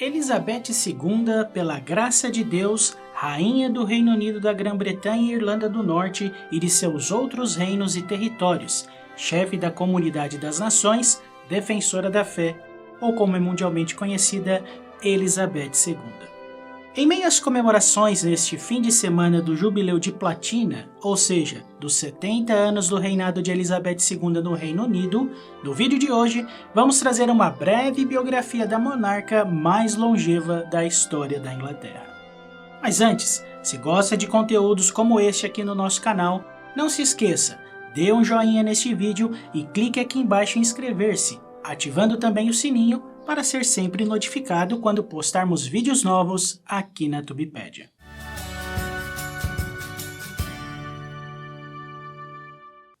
Elizabeth II, pela graça de Deus, rainha do Reino Unido da Grã-Bretanha e Irlanda do Norte e de seus outros reinos e territórios, chefe da Comunidade das Nações, defensora da fé, ou como é mundialmente conhecida, Elizabeth II. Em meio às comemorações neste fim de semana do Jubileu de Platina, ou seja, dos 70 anos do reinado de Elizabeth II no Reino Unido, no vídeo de hoje vamos trazer uma breve biografia da monarca mais longeva da história da Inglaterra. Mas antes, se gosta de conteúdos como este aqui no nosso canal, não se esqueça, dê um joinha neste vídeo e clique aqui embaixo em inscrever-se, ativando também o sininho para ser sempre notificado quando postarmos vídeos novos aqui na Tubepédia.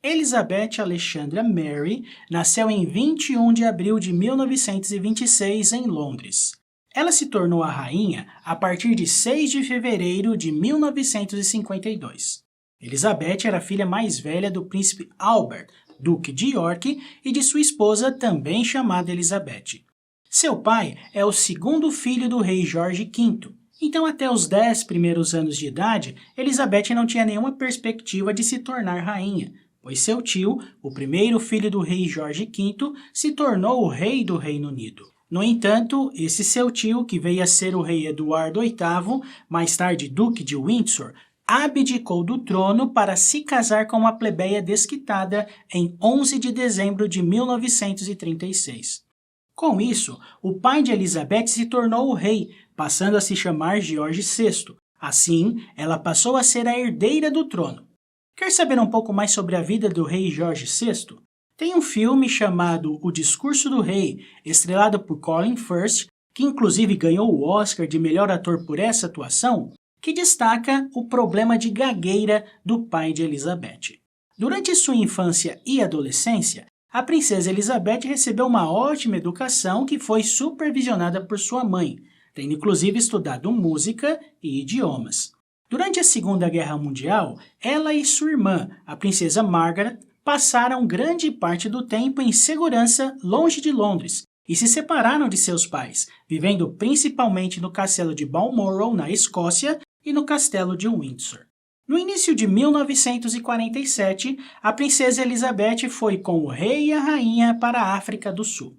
Elizabeth Alexandra Mary nasceu em 21 de abril de 1926 em Londres. Ela se tornou a rainha a partir de 6 de fevereiro de 1952. Elizabeth era a filha mais velha do príncipe Albert, duque de York, e de sua esposa, também chamada Elizabeth. Seu pai é o segundo filho do rei Jorge V, então até os 10 primeiros anos de idade, Elizabeth não tinha nenhuma perspectiva de se tornar rainha, pois seu tio, o primeiro filho do rei Jorge V, se tornou o rei do Reino Unido. No entanto, esse seu tio, que veio a ser o rei Eduardo VIII, mais tarde duque de Windsor, abdicou do trono para se casar com uma plebeia desquitada em 11 de dezembro de 1936. Com isso, o pai de Elizabeth se tornou o rei, passando a se chamar George VI. Assim, ela passou a ser a herdeira do trono. Quer saber um pouco mais sobre a vida do rei George VI? Tem um filme chamado O Discurso do Rei, estrelado por Colin Firth, que inclusive ganhou o Oscar de melhor ator por essa atuação, que destaca o problema de gagueira do pai de Elizabeth. Durante sua infância e adolescência, a princesa Elizabeth recebeu uma ótima educação que foi supervisionada por sua mãe, tendo inclusive estudado música e idiomas. Durante a Segunda Guerra Mundial, ela e sua irmã, a princesa Margaret, passaram grande parte do tempo em segurança longe de Londres e se separaram de seus pais, vivendo principalmente no castelo de Balmoral, na Escócia, e no castelo de Windsor. No início de 1947, a princesa Elizabeth foi com o rei e a rainha para a África do Sul.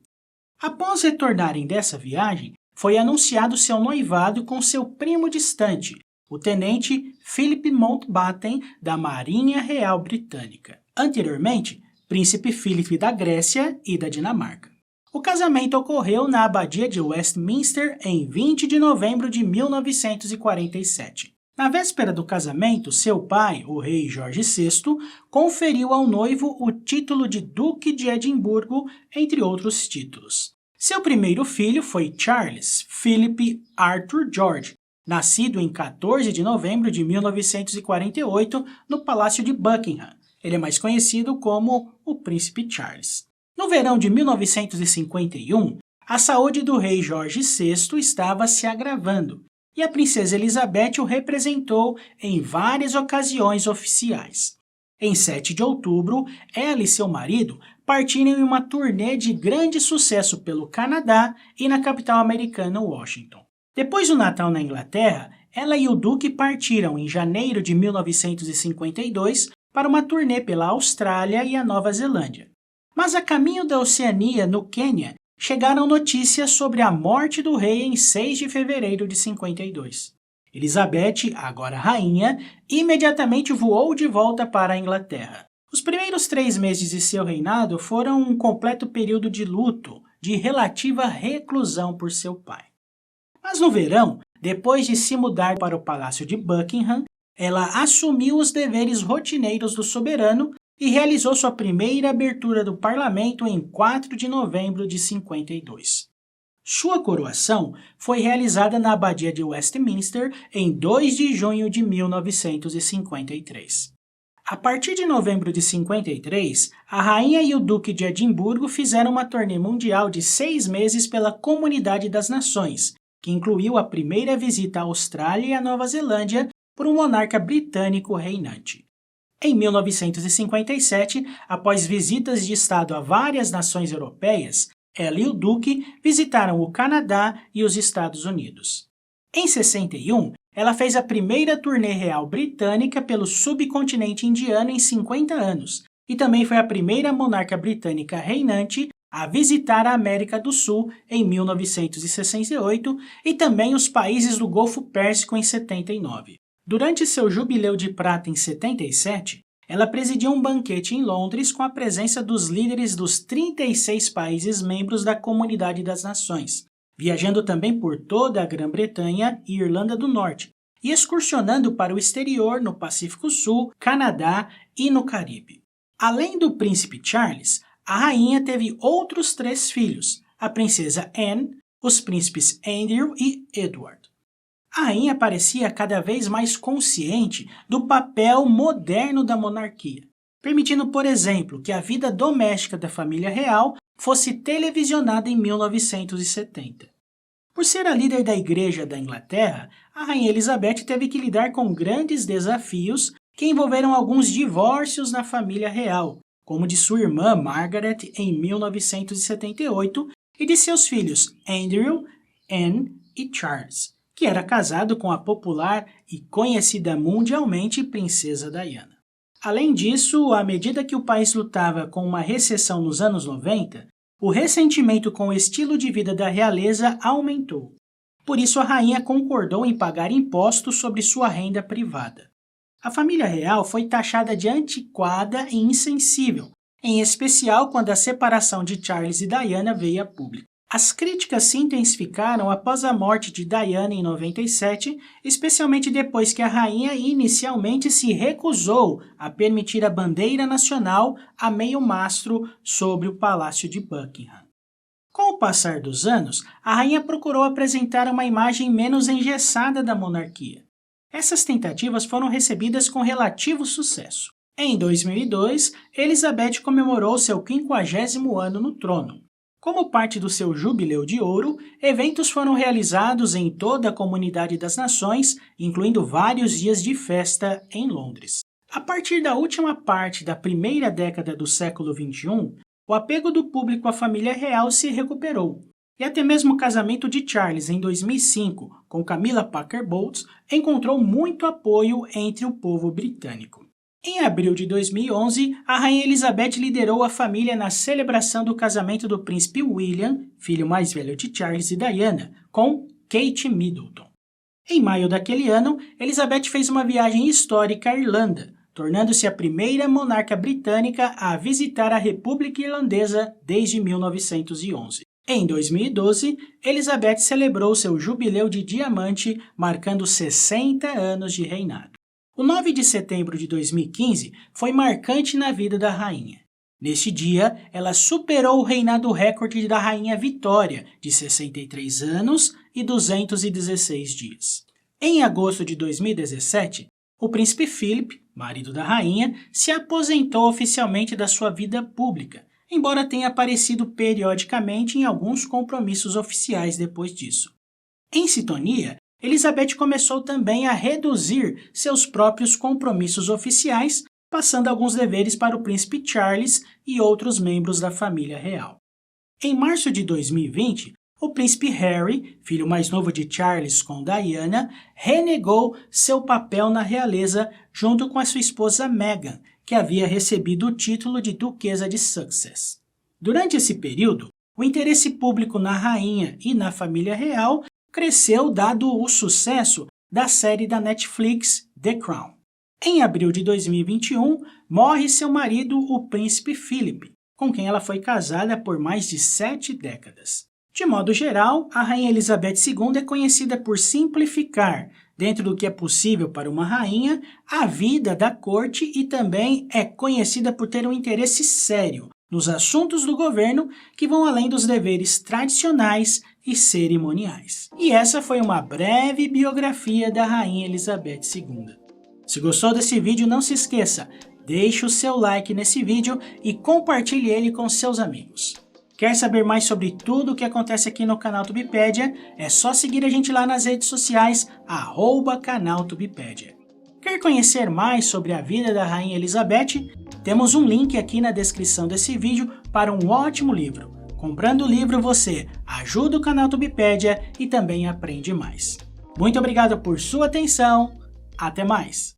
Após retornarem dessa viagem, foi anunciado seu noivado com seu primo distante, o tenente Philip Mountbatten, da Marinha Real Britânica. Anteriormente, príncipe Philip da Grécia e da Dinamarca. O casamento ocorreu na abadia de Westminster em 20 de novembro de 1947. Na véspera do casamento, seu pai, o rei Jorge VI, conferiu ao noivo o título de Duque de Edimburgo, entre outros títulos. Seu primeiro filho foi Charles Philip Arthur George, nascido em 14 de novembro de 1948 no Palácio de Buckingham. Ele é mais conhecido como o Príncipe Charles. No verão de 1951, a saúde do rei Jorge VI estava se agravando, e a princesa Elizabeth o representou em várias ocasiões oficiais. Em 7 de outubro, ela e seu marido partiram em uma turnê de grande sucesso pelo Canadá e na capital americana, Washington. Depois do Natal na Inglaterra, ela e o duque partiram em janeiro de 1952 para uma turnê pela Austrália e a Nova Zelândia. Mas a caminho da Oceania, no Quênia, chegaram notícias sobre a morte do rei em 6 de fevereiro de 52. Elizabeth, agora rainha, imediatamente voou de volta para a Inglaterra. Os primeiros 3 meses de seu reinado foram um completo período de luto, de relativa reclusão por seu pai. Mas no verão, depois de se mudar para o Palácio de Buckingham, ela assumiu os deveres rotineiros do soberano e realizou sua primeira abertura do parlamento em 4 de novembro de 52. Sua coroação foi realizada na abadia de Westminster em 2 de junho de 1953. A partir de novembro de 53, a rainha e o duque de Edimburgo fizeram uma turnê mundial de 6 meses pela Comunidade das Nações, que incluiu a primeira visita à Austrália e à Nova Zelândia por um monarca britânico reinante. Em 1957, após visitas de Estado a várias nações europeias, Ela e o Duque visitaram o Canadá e os Estados Unidos. Em 61, ela fez a primeira turnê real britânica pelo subcontinente indiano em 50 anos, e também foi a primeira monarca britânica reinante a visitar a América do Sul em 1968 e também os países do Golfo Pérsico em 79. Durante seu jubileu de prata em 77, ela presidiu um banquete em Londres com a presença dos líderes dos 36 países membros da Comunidade das Nações, viajando também por toda a Grã-Bretanha e Irlanda do Norte, e excursionando para o exterior no Pacífico Sul, Canadá e no Caribe. Além do príncipe Charles, a rainha teve outros 3 filhos, a princesa Anne, os príncipes Andrew e Edward. A rainha parecia cada vez mais consciente do papel moderno da monarquia, permitindo, por exemplo, que a vida doméstica da família real fosse televisionada em 1970. Por ser a líder da Igreja da Inglaterra, a Rainha Elizabeth teve que lidar com grandes desafios que envolveram alguns divórcios na família real, como de sua irmã Margaret em 1978 e de seus filhos Andrew, Anne e Charles, que era casado com a popular e conhecida mundialmente Princesa Diana. Além disso, à medida que o país lutava com uma recessão nos anos 90, o ressentimento com o estilo de vida da realeza aumentou. Por isso, a rainha concordou em pagar impostos sobre sua renda privada. A família real foi taxada de antiquada e insensível, em especial quando a separação de Charles e Diana veio a público. As críticas se intensificaram após a morte de Diana em 97, especialmente depois que a rainha inicialmente se recusou a permitir a bandeira nacional a meio mastro sobre o Palácio de Buckingham. Com o passar dos anos, a rainha procurou apresentar uma imagem menos engessada da monarquia. Essas tentativas foram recebidas com relativo sucesso. Em 2002, Elizabeth comemorou seu 50º ano no trono. Como parte do seu jubileu de ouro, eventos foram realizados em toda a Comunidade das Nações, incluindo vários dias de festa em Londres. A partir da última parte da primeira década do século XXI, o apego do público à família real se recuperou, e até mesmo o casamento de Charles em 2005 com Camilla Parker Bowles encontrou muito apoio entre o povo britânico. Em abril de 2011, a Rainha Elizabeth liderou a família na celebração do casamento do príncipe William, filho mais velho de Charles e Diana, com Kate Middleton. Em maio daquele ano, Elizabeth fez uma viagem histórica à Irlanda, tornando-se a primeira monarca britânica a visitar a República Irlandesa desde 1911. Em 2012, Elizabeth celebrou seu jubileu de diamante, marcando 60 anos de reinado. O 9 de setembro de 2015 foi marcante na vida da rainha. Neste dia, ela superou o reinado recorde da rainha Vitória, de 63 anos e 216 dias. Em agosto de 2017, o príncipe Philip, marido da rainha, se aposentou oficialmente da sua vida pública, embora tenha aparecido periodicamente em alguns compromissos oficiais depois disso. Em sintonia, Elizabeth começou também a reduzir seus próprios compromissos oficiais, passando alguns deveres para o príncipe Charles e outros membros da família real. Em março de 2020, o príncipe Harry, filho mais novo de Charles com Diana, renegou seu papel na realeza junto com a sua esposa Meghan, que havia recebido o título de Duquesa de Sussex. Durante esse período, o interesse público na rainha e na família real cresceu dado o sucesso da série da Netflix The Crown. Em abril de 2021, morre seu marido, o príncipe Philip, com quem ela foi casada por mais de 7 décadas. De modo geral, a Rainha Elizabeth II é conhecida por simplificar, dentro do que é possível para uma rainha, a vida da corte e também é conhecida por ter um interesse sério nos assuntos do governo que vão além dos deveres tradicionais e cerimoniais. E essa foi uma breve biografia da Rainha Elizabeth II. Se gostou desse vídeo, não se esqueça, deixe o seu like nesse vídeo e compartilhe ele com seus amigos. Quer saber mais sobre tudo o que acontece aqui no canal Tubipédia? É só seguir a gente lá nas redes sociais, @canal Tubipédia. Quer conhecer mais sobre a vida da Rainha Elizabeth? Temos um link aqui na descrição desse vídeo para um ótimo livro, Comprando o livro, você ajuda o canal Tubepédia e também aprende mais. Muito obrigado por sua atenção. Até mais!